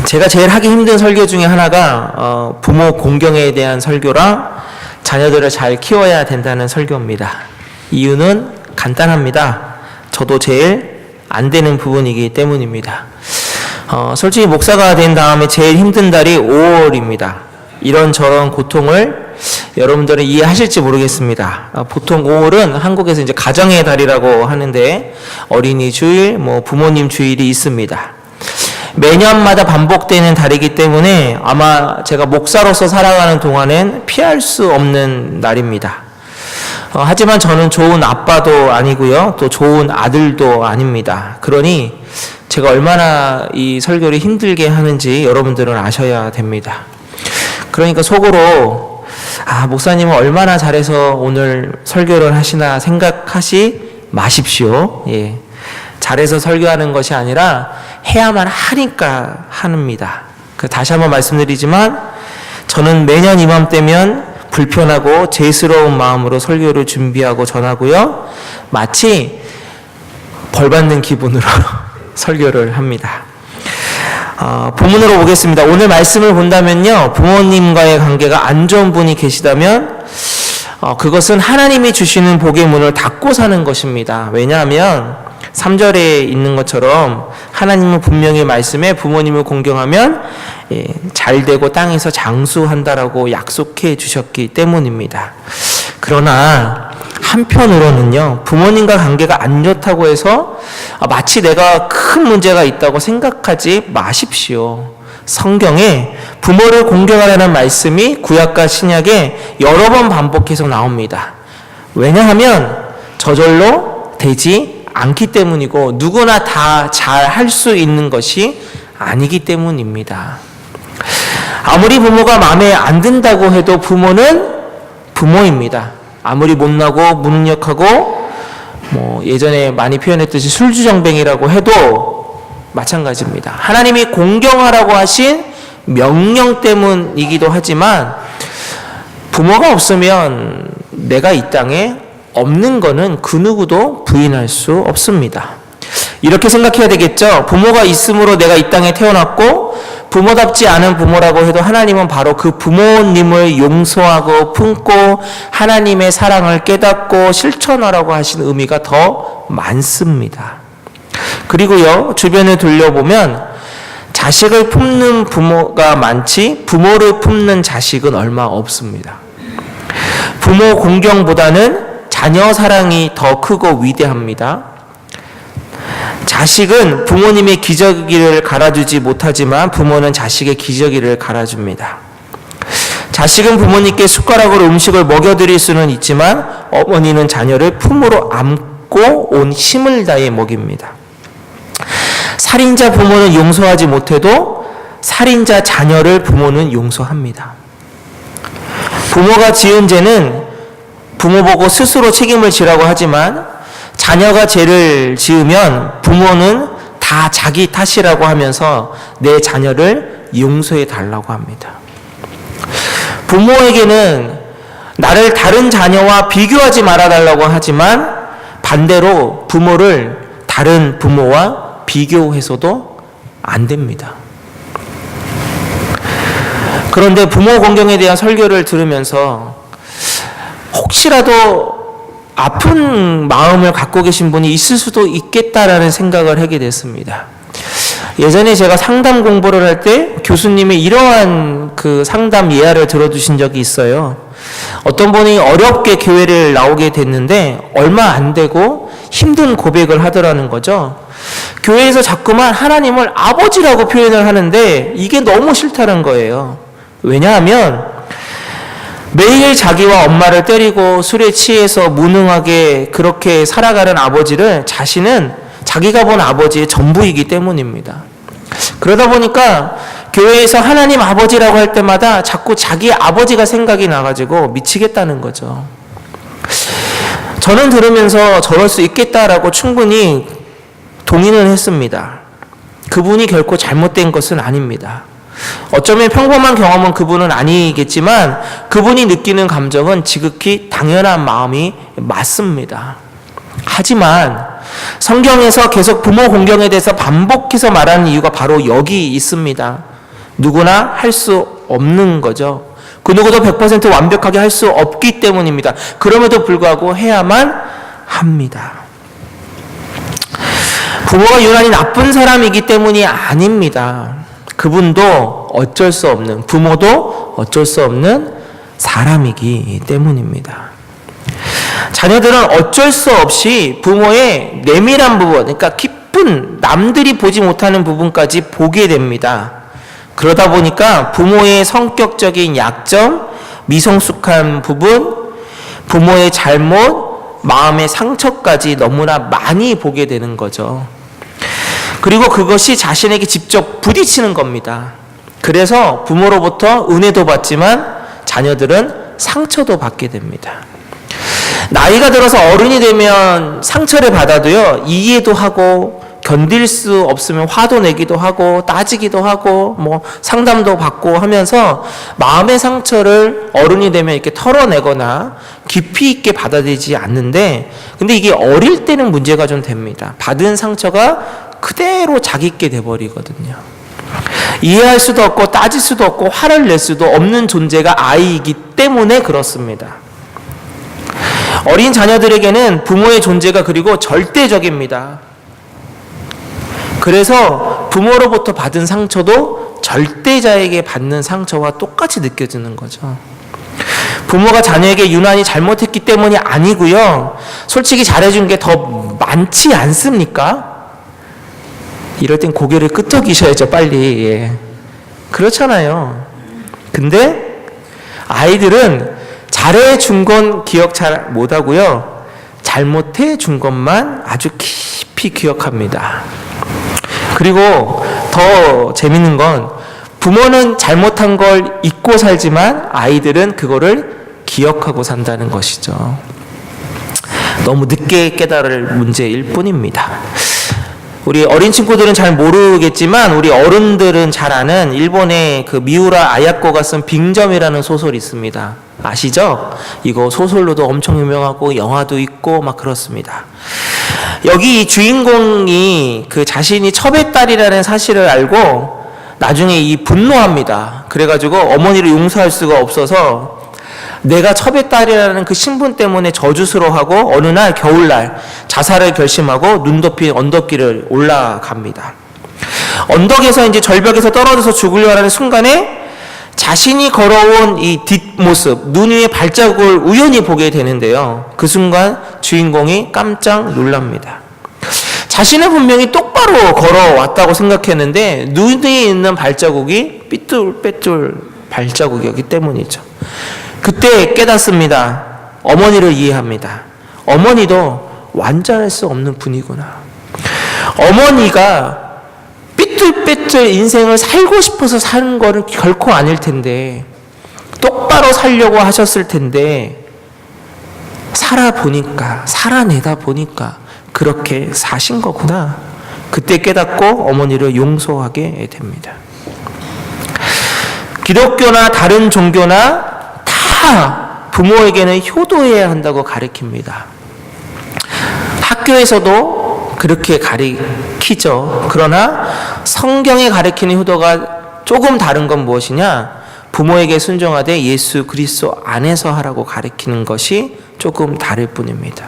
제가 제일 하기 힘든 설교 중에 하나가 부모 공경에 대한 설교랑 자녀들을 잘 키워야 된다는 설교입니다. 이유는 간단합니다. 저도 제일 안 되는 부분이기 때문입니다. 솔직히 목사가 된 다음에 제일 힘든 달이 5월입니다. 이런저런 고통을 여러분들은 이해하실지 모르겠습니다. 보통 5월은 한국에서 이제 가정의 달이라고 하는데 어린이 주일, 부모님 주일이 있습니다. 매년마다 반복되는 달이기 때문에 아마 제가 목사로서 살아가는 동안엔 피할 수 없는 날입니다. 하지만 저는 좋은 아빠도 아니고요, 또 좋은 아들도 아닙니다. 그러니 제가 얼마나 이 설교를 힘들게 하는지 여러분들은 아셔야 됩니다. 그러니까 속으로 목사님은 얼마나 잘해서 오늘 설교를 하시나 생각하지 마십시오. 예. 잘해서 설교하는 것이 아니라 해야만 하니까 합니다. 다시 한번 말씀드리지만 저는 매년 이맘때면 불편하고 죄스러운 마음으로 설교를 준비하고 전하고요, 마치 벌받는 기분으로 설교를 합니다. 본문으로 보겠습니다. 오늘 말씀을 본다면요, 부모님과의 관계가 안 좋은 분이 계시다면 그것은 하나님이 주시는 복의 문을 닫고 사는 것입니다. 왜냐하면 3절에 있는 것처럼 하나님은 분명히 말씀에 부모님을 공경하면 잘되고 땅에서 장수한다라고 약속해 주셨기 때문입니다. 그러나 한편으로는요, 부모님과 관계가 안 좋다고 해서 마치 내가 큰 문제가 있다고 생각하지 마십시오. 성경에 부모를 공경하라는 말씀이 구약과 신약에 여러 번 반복해서 나옵니다. 왜냐하면 저절로 되지 않기 때문이고 누구나 다 잘 할 수 있는 것이 아니기 때문입니다. 아무리 부모가 마음에 안 든다고 해도 부모는 부모입니다. 아무리 못나고 무능력하고 예전에 많이 표현했듯이 술주정뱅이라고 해도 마찬가지입니다. 하나님이 공경하라고 하신 명령 때문이기도 하지만 부모가 없으면 내가 이 땅에 없는 거는 그 누구도 부인할 수 없습니다. 이렇게 생각해야 되겠죠. 부모가 있으므로 내가 이 땅에 태어났고 부모답지 않은 부모라고 해도 하나님은 바로 그 부모님을 용서하고 품고 하나님의 사랑을 깨닫고 실천하라고 하신 의미가 더 많습니다. 그리고요, 주변을 돌려보면 자식을 품는 부모가 많지 부모를 품는 자식은 얼마 없습니다. 부모 공경보다는 자녀 사랑이 더 크고 위대합니다. 자식은 부모님의 기저귀를 갈아주지 못하지만 부모는 자식의 기저귀를 갈아줍니다. 자식은 부모님께 숟가락으로 음식을 먹여드릴 수는 있지만 어머니는 자녀를 품으로 안고 온 힘을 다해 먹입니다. 살인자 부모는 용서하지 못해도 살인자 자녀를 부모는 용서합니다. 부모가 지은 죄는 부모 보고 스스로 책임을 지라고 하지만 자녀가 죄를 지으면 부모는 다 자기 탓이라고 하면서 내 자녀를 용서해 달라고 합니다. 부모에게는 나를 다른 자녀와 비교하지 말아달라고 하지만 반대로 부모를 다른 부모와 비교해서도 안 됩니다. 그런데 부모 공경에 대한 설교를 들으면서 혹시라도 아픈 마음을 갖고 계신 분이 있을 수도 있겠다라는 생각을 하게 됐습니다. 예전에 제가 상담 공부를 할 때 교수님이 이러한 상담 예화를 들어주신 적이 있어요. 어떤 분이 어렵게 교회를 나오게 됐는데 얼마 안 되고 힘든 고백을 하더라는 거죠. 교회에서 자꾸만 하나님을 아버지라고 표현을 하는데 이게 너무 싫다는 거예요. 왜냐하면 매일 자기와 엄마를 때리고 술에 취해서 무능하게 그렇게 살아가는 아버지를 자신은 자기가 본 아버지의 전부이기 때문입니다. 그러다 보니까 교회에서 하나님 아버지라고 할 때마다 자꾸 자기 아버지가 생각이 나가지고 미치겠다는 거죠. 저는 들으면서 저럴 수 있겠다라고 충분히 동의는 했습니다. 그분이 결코 잘못된 것은 아닙니다. 어쩌면 평범한 경험은 그분은 아니겠지만 그분이 느끼는 감정은 지극히 당연한 마음이 맞습니다. 하지만 성경에서 계속 부모 공경에 대해서 반복해서 말하는 이유가 바로 여기 있습니다. 누구나 할 수 없는 거죠. 그 누구도 100% 완벽하게 할 수 없기 때문입니다. 그럼에도 불구하고 해야만 합니다. 부모가 유난히 나쁜 사람이기 때문이 아닙니다. 그분도 어쩔 수 없는, 부모도 어쩔 수 없는 사람이기 때문입니다. 자녀들은 어쩔 수 없이 부모의 내밀한 부분, 그러니까 깊은 남들이 보지 못하는 부분까지 보게 됩니다. 그러다 보니까 부모의 성격적인 약점, 미성숙한 부분, 부모의 잘못, 마음의 상처까지 너무나 많이 보게 되는 거죠. 그리고 그것이 자신에게 직접 부딪히는 겁니다. 그래서 부모로부터 은혜도 받지만 자녀들은 상처도 받게 됩니다. 나이가 들어서 어른이 되면 상처를 받아도요, 이해도 하고 견딜 수 없으면 화도 내기도 하고 따지기도 하고 뭐 상담도 받고 하면서 마음의 상처를 어른이 되면 이렇게 털어내거나 깊이 있게 받아들이지 않는데, 근데 이게 어릴 때는 문제가 좀 됩니다. 받은 상처가 그대로 자기 있게 돼버리거든요. 이해할 수도 없고 따질 수도 없고 화를 낼 수도 없는 존재가 아이이기 때문에 그렇습니다. 어린 자녀들에게는 부모의 존재가 그리고 절대적입니다. 그래서 부모로부터 받은 상처도 절대자에게 받는 상처와 똑같이 느껴지는 거죠. 부모가 자녀에게 유난히 잘못했기 때문이 아니고요. 솔직히 잘해준 게 더 많지 않습니까? 이럴 땐 고개를 끄덕이셔야죠, 빨리. 예. 그렇잖아요. 근데 아이들은 잘해준 건 기억 잘 못하고요. 잘못해준 것만 아주 깊이 기억합니다. 그리고 더 재밌는 건 부모는 잘못한 걸 잊고 살지만 아이들은 그거를 기억하고 산다는 것이죠. 너무 늦게 깨달을 문제일 뿐입니다. 우리 어린 친구들은 잘 모르겠지만 우리 어른들은 잘 아는 일본의 그 미우라 아야코가 쓴 빙점이라는 소설이 있습니다. 아시죠? 이거 소설로도 엄청 유명하고 영화도 있고 막 그렇습니다. 여기 주인공이 그 자신이 첩의 딸이라는 사실을 알고 나중에 이 분노합니다. 그래가지고 어머니를 용서할 수가 없어서 내가 첩의 딸이라는 그 신분 때문에 저주스러워하고 어느 날 겨울날 자살을 결심하고 눈 덮인 언덕길을 올라갑니다. 언덕에서 이제 절벽에서 떨어져서 죽으려 하는 순간에 자신이 걸어온 이 뒷모습, 눈 위에 발자국을 우연히 보게 되는데요. 그 순간 주인공이 깜짝 놀랍니다. 자신은 분명히 똑바로 걸어왔다고 생각했는데 눈에 있는 발자국이 삐뚤빼뚤 발자국이었기 때문이죠. 그때 깨닫습니다. 어머니를 이해합니다. 어머니도 완전할 수 없는 분이구나. 어머니가 삐뚤빼뚤 인생을 살고 싶어서 사는 거는 결코 아닐 텐데 똑바로 살려고 하셨을 텐데 살아내다 보니까 그렇게 사신 거구나. 그때 깨닫고 어머니를 용서하게 됩니다. 기독교나 다른 종교나 다 부모에게는 효도해야 한다고 가르칩니다. 학교에서도 그렇게 가르치죠. 그러나 성경에 가르치는 효도가 조금 다른 건 무엇이냐? 부모에게 순종하되 예수 그리스도 안에서 하라고 가르치는 것이 조금 다를 뿐입니다.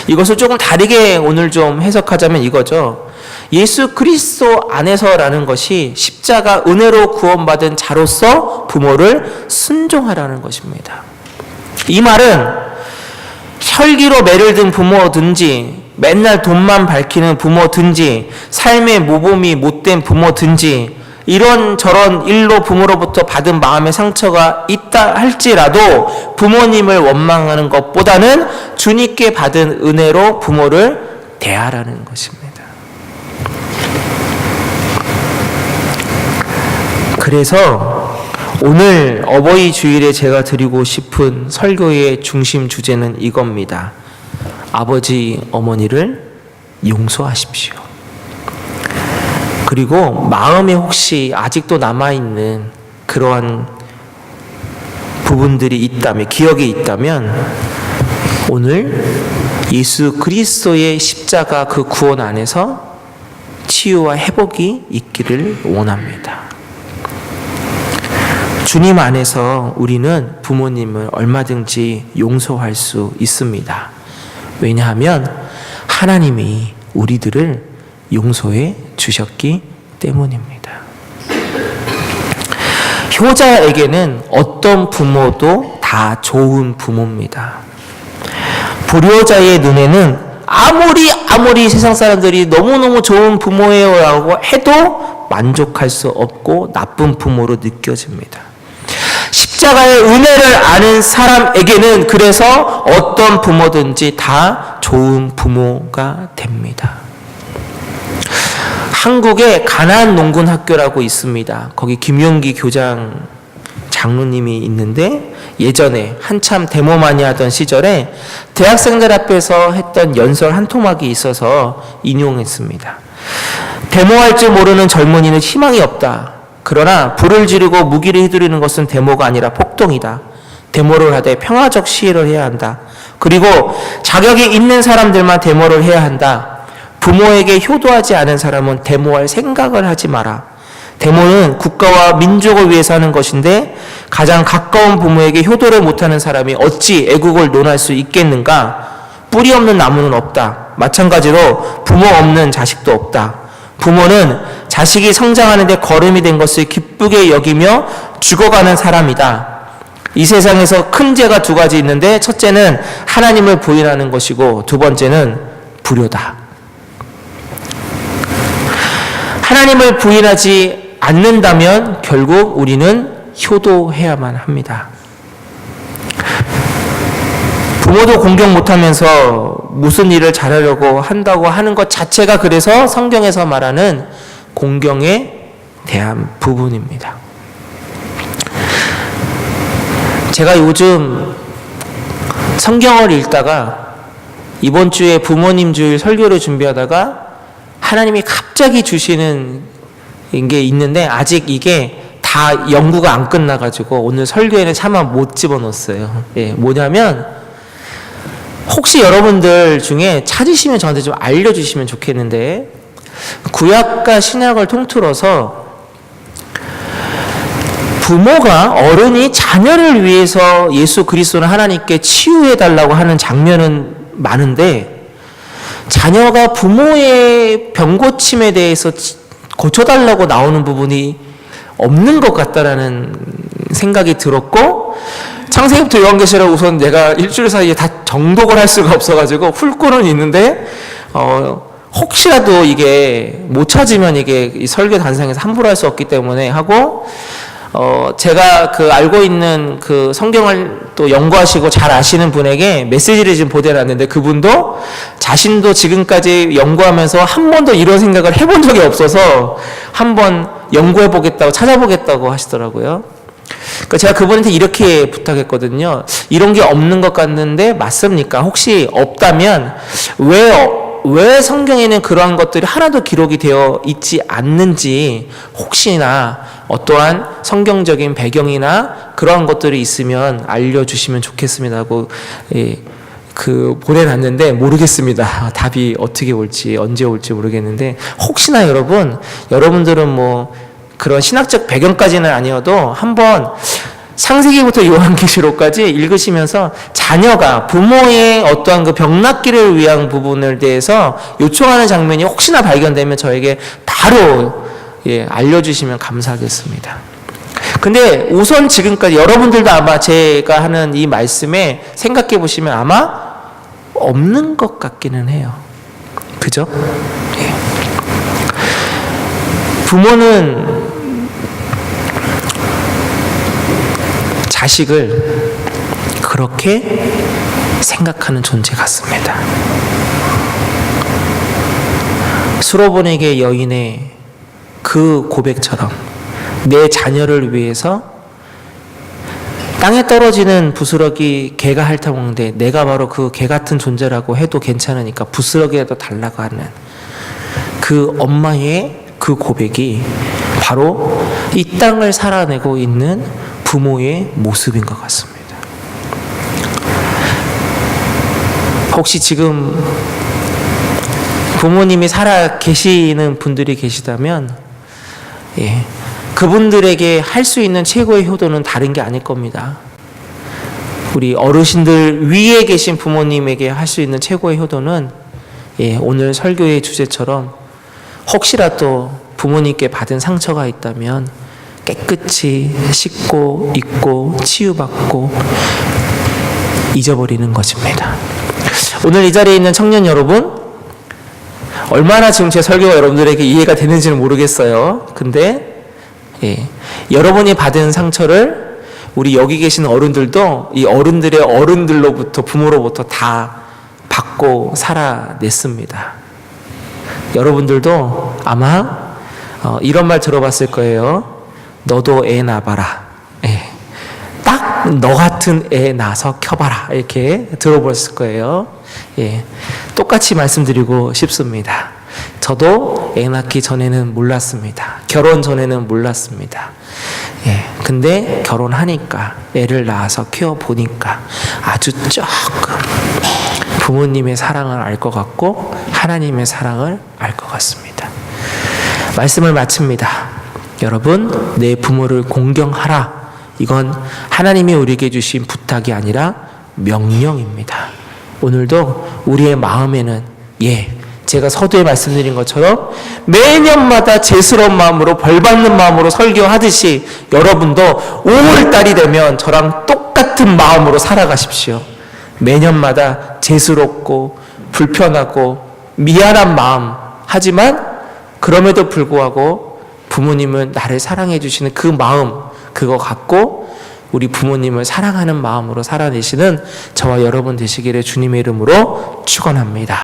이것을 조금 다르게 오늘 좀 해석하자면 이거죠. 예수 그리스도 안에서라는 것이 십자가 은혜로 구원받은 자로서 부모를 순종하라는 것입니다. 이 말은 혈기로 매를 든 부모든지 맨날 돈만 밝히는 부모든지 삶의 모범이 못된 부모든지 이런저런 일로 부모로부터 받은 마음의 상처가 있다 할지라도 부모님을 원망하는 것보다는 주님께 받은 은혜로 부모를 대하라는 것입니다. 그래서 오늘 어버이 주일에 제가 드리고 싶은 설교의 중심 주제는 이겁니다. 아버지, 어머니를 용서하십시오. 그리고 마음에 혹시 아직도 남아있는 그러한 부분들이 있다면, 기억이 있다면 오늘 예수 그리스도의 십자가 그 구원 안에서 치유와 회복이 있기를 원합니다. 주님 안에서 우리는 부모님을 얼마든지 용서할 수 있습니다. 왜냐하면 하나님이 우리들을 용서해 주셨기 때문입니다. 효자에게는 어떤 부모도 다 좋은 부모입니다. 불효자의 눈에는 아무리 세상 사람들이 너무너무 좋은 부모예요 라고 해도 만족할 수 없고 나쁜 부모로 느껴집니다. 십자가의 은혜를 아는 사람에게는 그래서 어떤 부모든지 다 좋은 부모가 됩니다. 한국에 가나안 농군 학교라고 있습니다. 거기 김용기 교장 장로님이 있는데 예전에 한참 데모 많이 하던 시절에 대학생들 앞에서 했던 연설 한 토막이 있어서 인용했습니다. 데모할 줄 모르는 젊은이는 희망이 없다. 그러나 불을 지르고 무기를 휘두르는 것은 데모가 아니라 폭동이다. 데모를 하되 평화적 시위를 해야 한다. 그리고 자격이 있는 사람들만 데모를 해야 한다. 부모에게 효도하지 않은 사람은 데모할 생각을 하지 마라. 데모는 국가와 민족을 위해서 하는 것인데 가장 가까운 부모에게 효도를 못하는 사람이 어찌 애국을 논할 수 있겠는가? 뿌리 없는 나무는 없다. 마찬가지로 부모 없는 자식도 없다. 부모는 자식이 성장하는 데 거름이 된 것을 기쁘게 여기며 죽어가는 사람이다. 이 세상에서 큰 죄가 두 가지 있는데 첫째는 하나님을 부인하는 것이고 두 번째는 불효다. 하나님을 부인하지 않는다면 결국 우리는 효도해야만 합니다. 부모도 공경 못하면서 무슨 일을 잘하려고 한다고 하는 것 자체가 그래서 성경에서 말하는 공경에 대한 부분입니다. 제가 요즘 성경을 읽다가 이번 주에 부모님 주일 설교를 준비하다가 하나님이 갑자기 주시는 게 있는데 아직 이게 다 연구가 안 끝나가지고 오늘 설교에는 차마 못 집어넣었어요. 뭐냐면 혹시 여러분들 중에 찾으시면 저한테 좀 알려주시면 좋겠는데 구약과 신약을 통틀어서 부모가 어른이 자녀를 위해서 예수 그리스도는 하나님께 치유해달라고 하는 장면은 많은데 자녀가 부모의 병고침에 대해서 고쳐달라고 나오는 부분이 없는 것 같다라는 생각이 들었고 창세기부터 요한계시록 우선 내가 일주일 사이에 다 정독을 할 수가 없어가지고 훑고는 있는데 혹시라도 이게 못 찾으면 이게 이 설교 단상에서 함부로 할 수 없기 때문에 하고 제가 그 알고 있는 그 성경을 또 연구하시고 잘 아시는 분에게 메시지를 지금 보내놨는데 그분도 자신도 지금까지 연구하면서 한 번도 이런 생각을 해본 적이 없어서 한번 연구해보겠다고 찾아보겠다고 하시더라고요. 그러니까 제가 그분한테 이렇게 부탁했거든요. 이런 게 없는 것 같는데 맞습니까? 혹시 없다면 왜 성경에는 그러한 것들이 하나도 기록이 되어 있지 않는지 혹시나 어떠한 성경적인 배경이나 그러한 것들이 있으면 알려주시면 좋겠습니다 하고 보내놨는데 모르겠습니다. 답이 어떻게 올지 언제 올지 모르겠는데 혹시나 여러분들은 뭐 그런 신학적 배경까지는 아니어도 한번 창세기부터 요한계시록까지 읽으시면서 자녀가 부모의 어떠한 그 병낫기를 위한 부분을 대해서 요청하는 장면이 혹시나 발견되면 저에게 바로 알려주시면 감사하겠습니다. 근데 우선 지금까지 여러분들도 아마 제가 하는 이 말씀에 생각해 보시면 아마 없는 것 같기는 해요. 그죠? 부모는 자식을 그렇게 생각하는 존재 같습니다. 수로보내게 여인의 그 고백처럼 내 자녀를 위해서 땅에 떨어지는 부스러기 개가 핥아먹는데 내가 바로 그 개 같은 존재라고 해도 괜찮으니까 부스러기라도 달라고 하는 그 엄마의 그 고백이 바로 이 땅을 살아내고 있는 부모의 모습인 것 같습니다. 혹시 지금 부모님이 살아 계시는 분들이 계시다면 그분들에게 할 수 있는 최고의 효도는 다른 게 아닐 겁니다. 우리 어르신들 위에 계신 부모님에게 할 수 있는 최고의 효도는 오늘 설교의 주제처럼 혹시라도 부모님께 받은 상처가 있다면 깨끗이 씻고 잊고 치유받고 잊어버리는 것입니다. 오늘 이 자리에 있는 청년 여러분, 얼마나 지금 제 설교가 여러분들에게 이해가 되는지는 모르겠어요. 근데 여러분이 받은 상처를 우리 여기 계신 어른들도 이 어른들의 어른들로부터 부모로부터 다 받고 살아냈습니다. 여러분들도 아마 이런 말 들어봤을 거예요. 너도 애 낳아봐라. 딱 너 같은 애 낳아서 켜봐라. 이렇게 들어보셨을 거예요. 똑같이 말씀드리고 싶습니다. 저도 애 낳기 전에는 몰랐습니다. 결혼 전에는 몰랐습니다. 근데 결혼하니까 애를 낳아서 키워보니까 아주 조금 부모님의 사랑을 알 것 같고 하나님의 사랑을 알 것 같습니다. 말씀을 마칩니다. 여러분, 내 부모를 공경하라. 이건 하나님이 우리에게 주신 부탁이 아니라 명령입니다. 오늘도 우리의 마음에는 제가 서두에 말씀드린 것처럼 매년마다 죄스러운 마음으로 벌받는 마음으로 설교하듯이 여러분도 5월달이 되면 저랑 똑같은 마음으로 살아가십시오. 매년마다 죄스럽고 불편하고 미안한 마음, 하지만 그럼에도 불구하고 부모님은 나를 사랑해 주시는 그 마음, 그거 갖고 우리 부모님을 사랑하는 마음으로 살아내시는 저와 여러분 되시기를 주님의 이름으로 축원합니다.